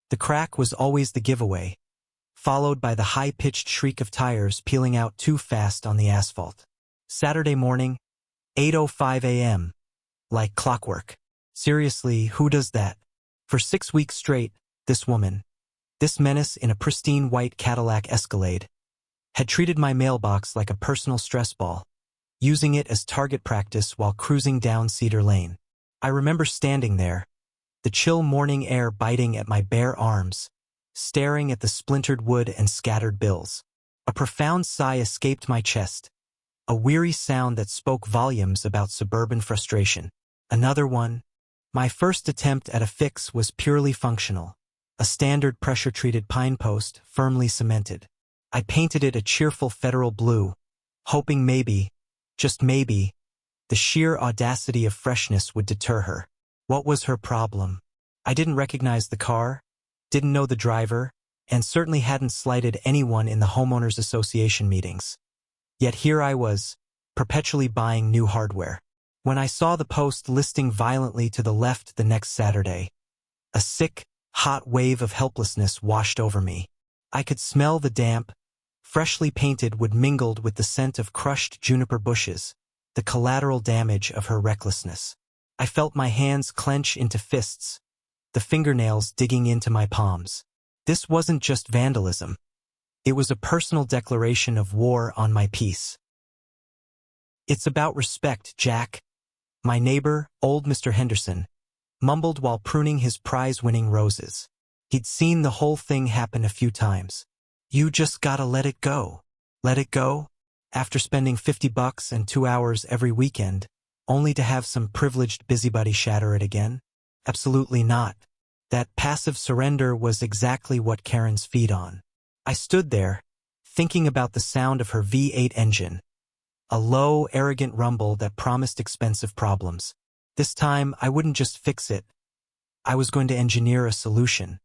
The crack was always the giveaway, followed by the high-pitched shriek of tires peeling out too fast on the asphalt. Saturday morning, 8:05 a.m. Like clockwork. Seriously, who does that? For 6 weeks straight, this woman, this menace in a pristine white Cadillac Escalade, had treated my mailbox like a personal stress ball, using it as target practice while cruising down Cedar Lane. I remember standing there, the chill morning air biting at my bare arms, staring at the splintered wood and scattered bills. A profound sigh escaped my chest, a weary sound that spoke volumes about suburban frustration. Another one. My first attempt at a fix was purely functional, a standard pressure-treated pine post firmly cemented. I painted it a cheerful federal blue, hoping maybe, just maybe, the sheer audacity of freshness would deter her. What was her problem? I didn't recognize the car, didn't know the driver, and certainly hadn't slighted anyone in the homeowners association meetings. Yet here I was, perpetually buying new hardware. When I saw the post listing violently to the left the next Saturday, a sick, hot wave of helplessness washed over me. I could smell the damp, freshly painted wood mingled with the scent of crushed juniper bushes, the collateral damage of her recklessness. I felt my hands clench into fists, the fingernails digging into my palms. This wasn't just vandalism. It was a personal declaration of war on my peace. "It's about respect, Jack," my neighbor, old Mr. Henderson, mumbled while pruning his prize-winning roses. He'd seen the whole thing happen a few times. "You just gotta let it go." Let it go? After spending $50 and 2 hours every weekend, only to have some privileged busybody shatter it again? Absolutely not. That passive surrender was exactly what Karen's feed on. I stood there, thinking about the sound of her V8 engine, a low, arrogant rumble that promised expensive problems. This time, I wouldn't just fix it. I was going to engineer a solution.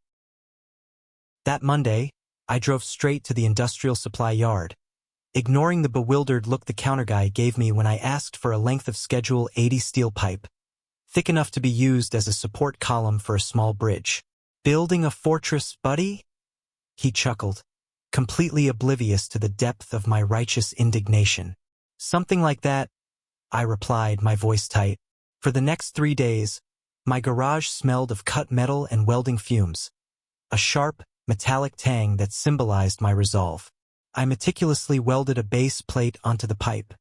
That Monday, I drove straight to the industrial supply yard, ignoring the bewildered look the counter guy gave me when I asked for a length of Schedule 80 steel pipe, thick enough to be used as a support column for a small bridge. "Building a fortress, buddy?" He chuckled, completely oblivious to the depth of my righteous indignation. "Something like that," I replied, my voice tight. For the next 3 days, my garage smelled of cut metal and welding fumes, a sharp, metallic tang that symbolized my resolve. I meticulously welded a base plate onto the pipe,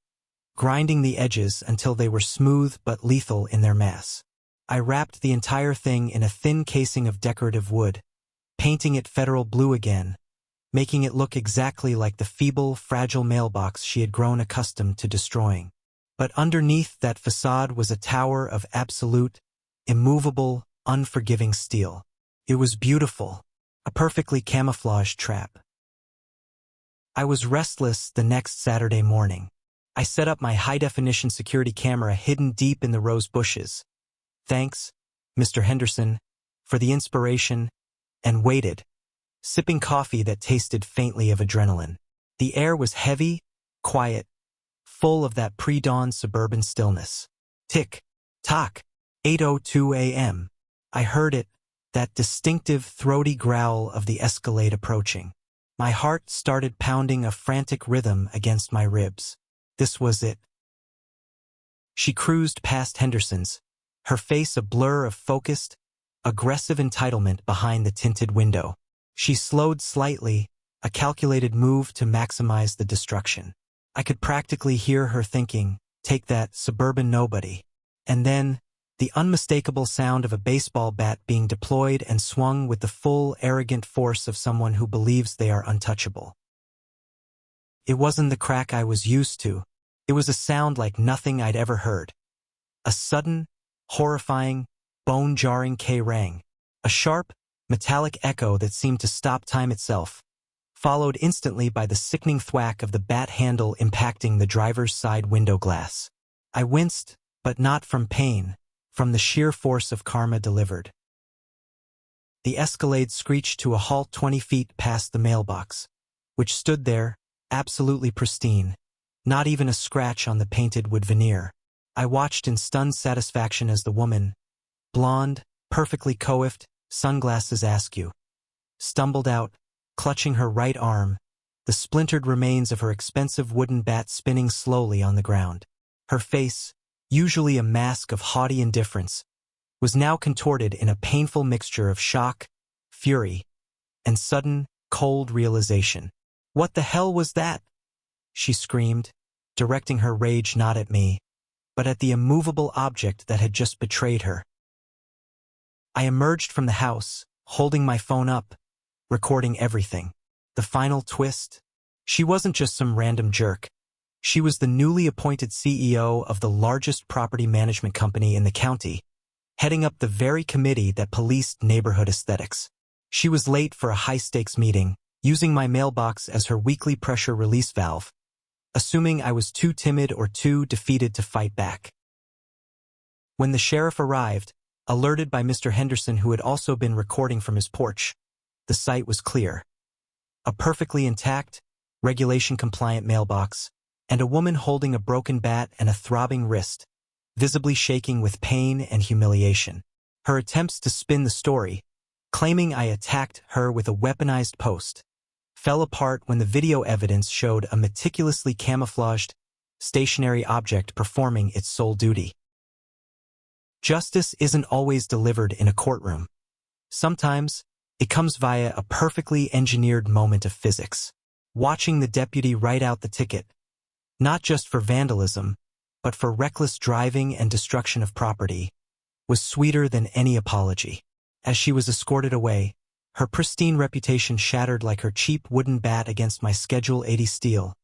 grinding the edges until they were smooth but lethal in their mass. I wrapped the entire thing in a thin casing of decorative wood, painting it federal blue again, making it look exactly like the feeble, fragile mailbox she had grown accustomed to destroying. But underneath that facade was a tower of absolute, immovable, unforgiving steel. It was beautiful, a perfectly camouflaged trap. I was restless the next Saturday morning. I set up my high-definition security camera hidden deep in the rose bushes. Thanks, Mr. Henderson, for the inspiration, and waited, sipping coffee that tasted faintly of adrenaline. The air was heavy, quiet, full of that pre-dawn suburban stillness. Tick, tock, 8:02 a.m. I heard it, that distinctive throaty growl of the Escalade approaching. My heart started pounding a frantic rhythm against my ribs. This was it. She cruised past Henderson's, her face a blur of focused, aggressive entitlement behind the tinted window. She slowed slightly, a calculated move to maximize the destruction. I could practically hear her thinking, "Take that, suburban nobody." And then, the unmistakable sound of a baseball bat being deployed and swung with the full, arrogant force of someone who believes they are untouchable. It wasn't the crack I was used to. It was a sound like nothing I'd ever heard. A sudden, horrifying, bone-jarring K-rang. A sharp, metallic echo that seemed to stop time itself, followed instantly by the sickening thwack of the bat handle impacting the driver's side window glass. I winced, but not from pain, from the sheer force of karma delivered. The Escalade screeched to a halt 20 feet past the mailbox, which stood there, absolutely pristine, not even a scratch on the painted wood veneer. I watched in stunned satisfaction as the woman, blonde, perfectly coiffed, sunglasses askew, stumbled out, clutching her right arm, the splintered remains of her expensive wooden bat spinning slowly on the ground. Her face, usually a mask of haughty indifference, was now contorted in a painful mixture of shock, fury, and sudden, cold realization. "What the hell was that?" she screamed, directing her rage not at me, but at the immovable object that had just betrayed her. I emerged from the house, holding my phone up, recording everything. The final twist? She wasn't just some random jerk. She was the newly appointed CEO of the largest property management company in the county, heading up the very committee that policed neighborhood aesthetics. She was late for a high-stakes meeting, using my mailbox as her weekly pressure release valve, assuming I was too timid or too defeated to fight back. When the sheriff arrived, alerted by Mr. Henderson, who had also been recording from his porch, the sight was clear. A perfectly intact, regulation-compliant mailbox, and a woman holding a broken bat and a throbbing wrist, visibly shaking with pain and humiliation. Her attempts to spin the story, claiming I attacked her with a weaponized post, fell apart when the video evidence showed a meticulously camouflaged, stationary object performing its sole duty. Justice isn't always delivered in a courtroom. Sometimes, it comes via a perfectly engineered moment of physics. Watching the deputy write out the ticket, not just for vandalism, but for reckless driving and destruction of property, was sweeter than any apology. As she was escorted away, her pristine reputation shattered like her cheap wooden bat against my Schedule 80 steel,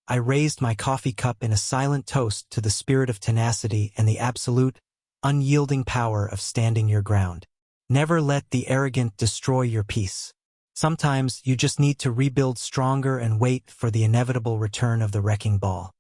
I raised my coffee cup in a silent toast to the spirit of tenacity and the absolute, unyielding power of standing your ground. Never let the arrogant destroy your peace. Sometimes you just need to rebuild stronger and wait for the inevitable return of the wrecking ball.